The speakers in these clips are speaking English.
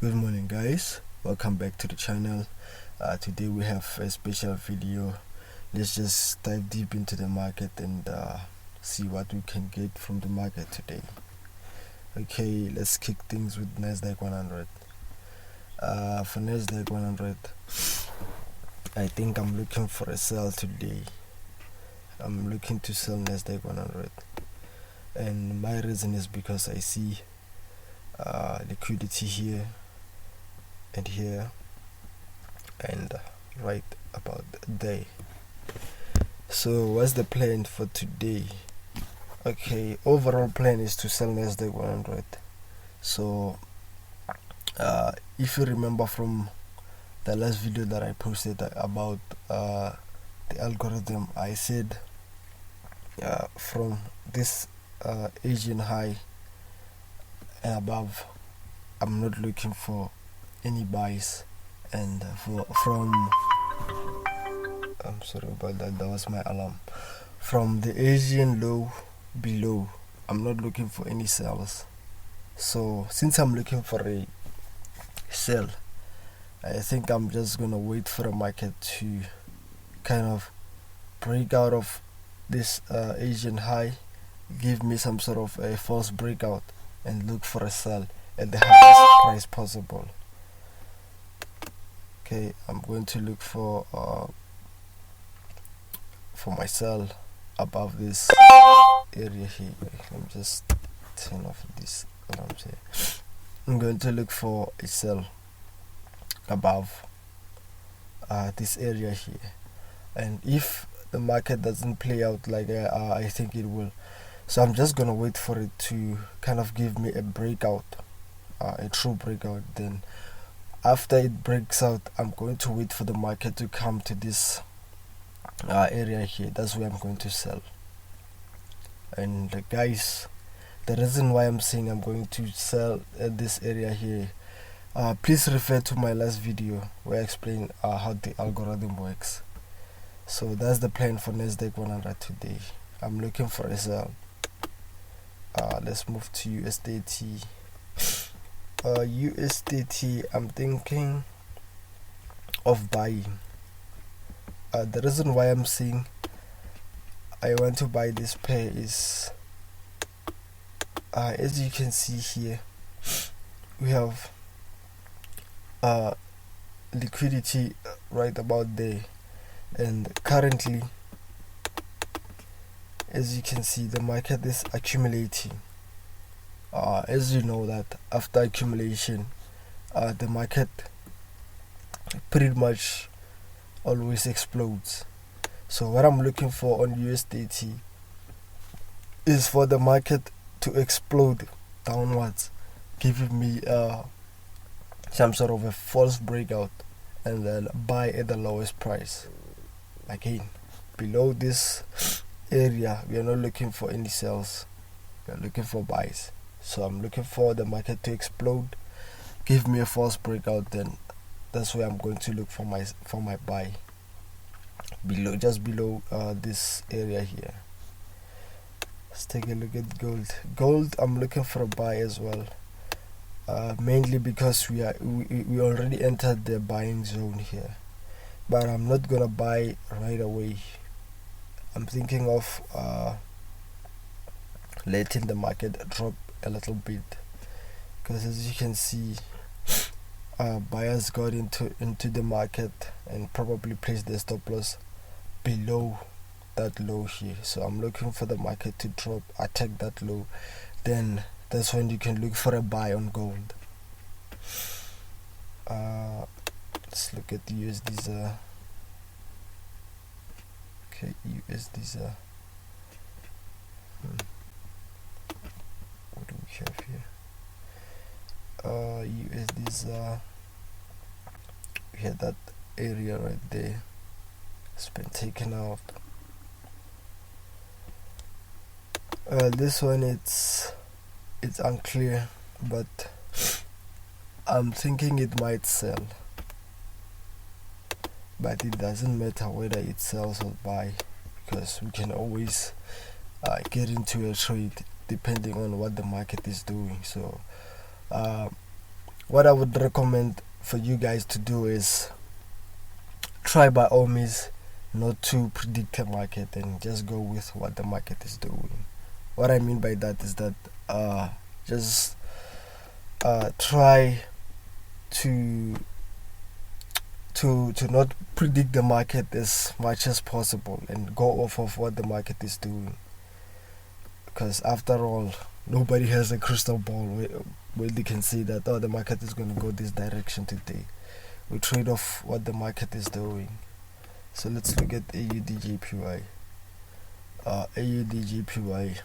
Good morning, guys. Welcome back to the channel. Today we have a special video. Let's just dive deep into the market and see what we can get from the market today. Okay, let's kick things with Nasdaq 100. For Nasdaq 100, I think I'm looking for a sell today. I'm looking to sell Nasdaq 100, and my reason is because I see liquidity here and here and right about there. So what's the plan for today? Okay, overall plan is to sell Nasdaq 100. So if you remember from the last video that I posted about the algorithm, I said from this Asian high and above, I'm not looking for any buys, and I'm sorry about that, that was my alarm. From the Asian low below, I'm not looking for any sells. So since I'm looking for a sell, I think I'm just gonna wait for the market to kind of break out of this Asian high, give me some sort of a false breakout, and look for a sell at the highest price possible. Okay, I'm going to look for my sell above this area here. Let me just turn off this alarm here. I'm going to look for a sell above this area here, and if the market doesn't play out like I think it will, so I'm just gonna wait for it to kind of give me a breakout, a true breakout. Then after it breaks out, I'm going to wait for the market to come to this area here. That's where I'm going to sell. And guys, the reason why I'm saying I'm going to sell at this area here, please refer to my last video where I explain how the algorithm works. So that's the plan for Nasdaq 100 today. I'm looking for a sell. Let's move to USDT. USDT, I'm thinking of buying. The reason why I'm saying I want to buy this pair is as you can see here, we have liquidity right about there, and currently, as you can see, the market is accumulating. As you know that after accumulation, the market pretty much always explodes. So what I'm looking for on USDT is for the market to explode downwards, giving me some sort of a false breakout, and then buy at the lowest price. Again, below this area, we are not looking for any sells, we are looking for buys. So I'm looking for the market to explode, give me a false breakout, then that's where I'm going to look for my buy, below, just below this area here. Let's take a look at gold. I'm looking for a buy as well, mainly because we already entered the buying zone here, but I'm not gonna buy right away. I'm thinking of letting the market drop a little bit, because as you can see, buyers got into the market and probably placed their stop loss below that low here. So I'm looking for the market to drop, attack that low, then that's when you can look for a buy on gold. Let's look at the USDs. Okay, USDs. What do we have here? USDs. We had that area right there. It's been taken out. This one, it's unclear, but I'm thinking it might sell, but it doesn't matter whether it sells or buy, because we can always get into a trade depending on what the market is doing. So what I would recommend for you guys to do is try by all means not to predict the market and just go with what the market is doing. What I mean by that is that just try to not predict the market as much as possible and go off of what the market is doing, because after all, nobody has a crystal ball where they can see that, oh, the market is going to go this direction today. We trade off what the market is doing. So let's look at AUDJPY. AUDJPY.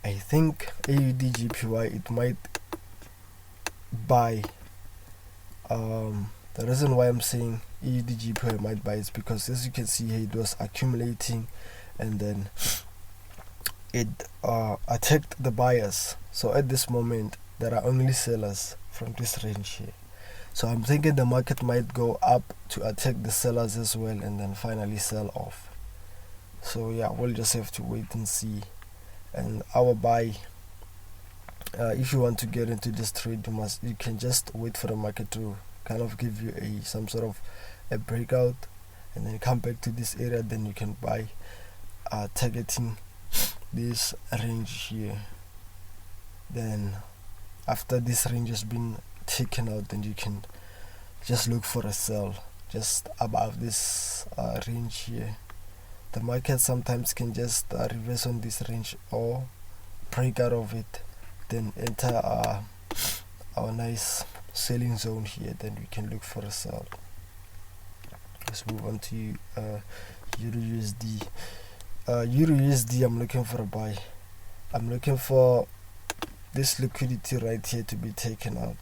I think AUDJPY, it might buy. The reason why I'm saying AUDJPY might buy is because, as you can see here, it was accumulating and then it attacked the buyers. So at this moment there are only sellers from this range here. So I'm thinking the market might go up to attack the sellers as well and then finally sell off. So yeah, we'll just have to wait and see. And our buy, if you want to get into this trade, you can just wait for the market to kind of give you some sort of a breakout and then come back to this area. Then you can buy, targeting this range here. Then after this range has been taken out, then you can just look for a sell just above this range here. The market sometimes can just reverse on this range or break out of it, then enter our nice selling zone here. Then we can look for a sell. Let's move on to Euro USD. Euro USD, I'm looking for a buy. I'm looking for this liquidity right here to be taken out.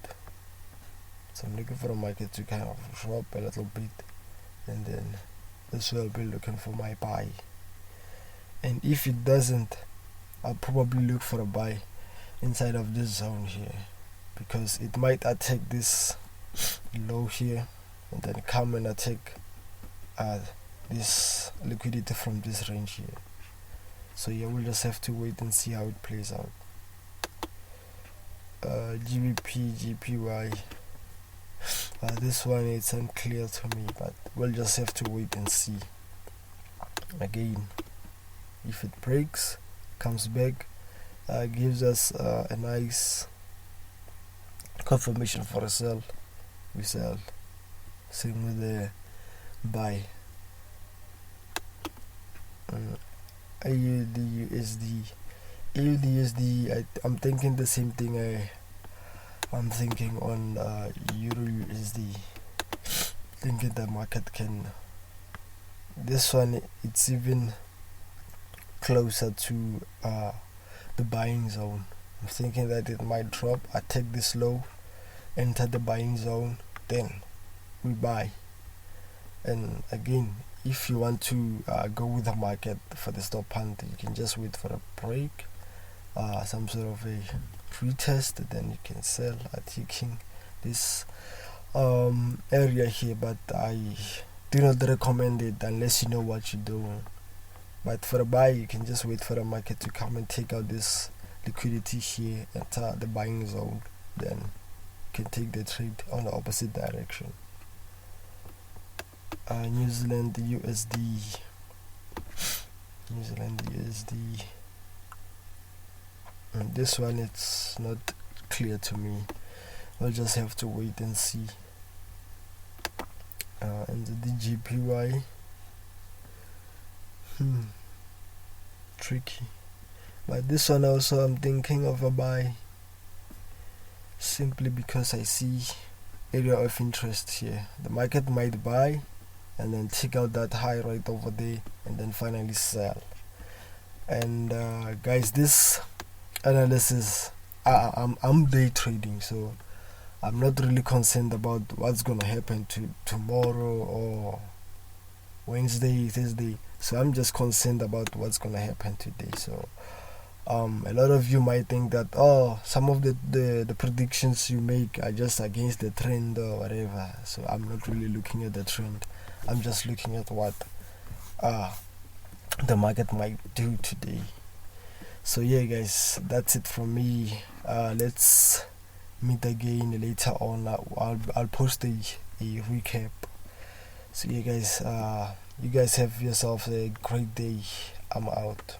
So I'm looking for a market to kind of drop a little bit, and then this will be looking for my buy. And if it doesn't, I'll probably look for a buy inside of this zone here, because it might attack this low here and then come and attack this liquidity from this range here. So yeah, we'll just have to wait and see how it plays out. GBP, GPY, this one is unclear to me, but we'll just have to wait and see. Again, if it breaks, comes back, gives us a nice confirmation for a sell, we sell. Same with the buy. AUD USD, I'm thinking the same thing. I'm thinking on Euro USD, thinking the market can, this one, it's even closer to the buying zone. I'm thinking that it might drop, attack this low, enter the buying zone, then we buy. And again, if you want to go with the market for the stop hunt, you can just wait for a break, some sort of a retest, then you can sell taking this area here. But I do not recommend it unless you know what you're doing. But for a buy, you can just wait for the market to come and take out this liquidity here, enter the buying zone, then you can take the trade on the opposite direction. New Zealand USD. And this one, it's not clear to me. I'll just have to wait and see. And the DJPY, tricky. But this one also, I'm thinking of a buy, simply because I see area of interest here. The market might buy and then take out that high right over there and then finally sell. And guys, this analysis, I'm day trading, so I'm not really concerned about what's gonna happen to tomorrow or Wednesday, Thursday. So I'm just concerned about what's gonna happen today. So a lot of you might think that, oh, some of the predictions you make are just against the trend or whatever. So I'm not really looking at the trend. I'm just looking at what the market might do today. So yeah guys, that's it from me. Let's meet again later on. I'll post a recap. So yeah guys, you guys have yourself a great day. I'm out.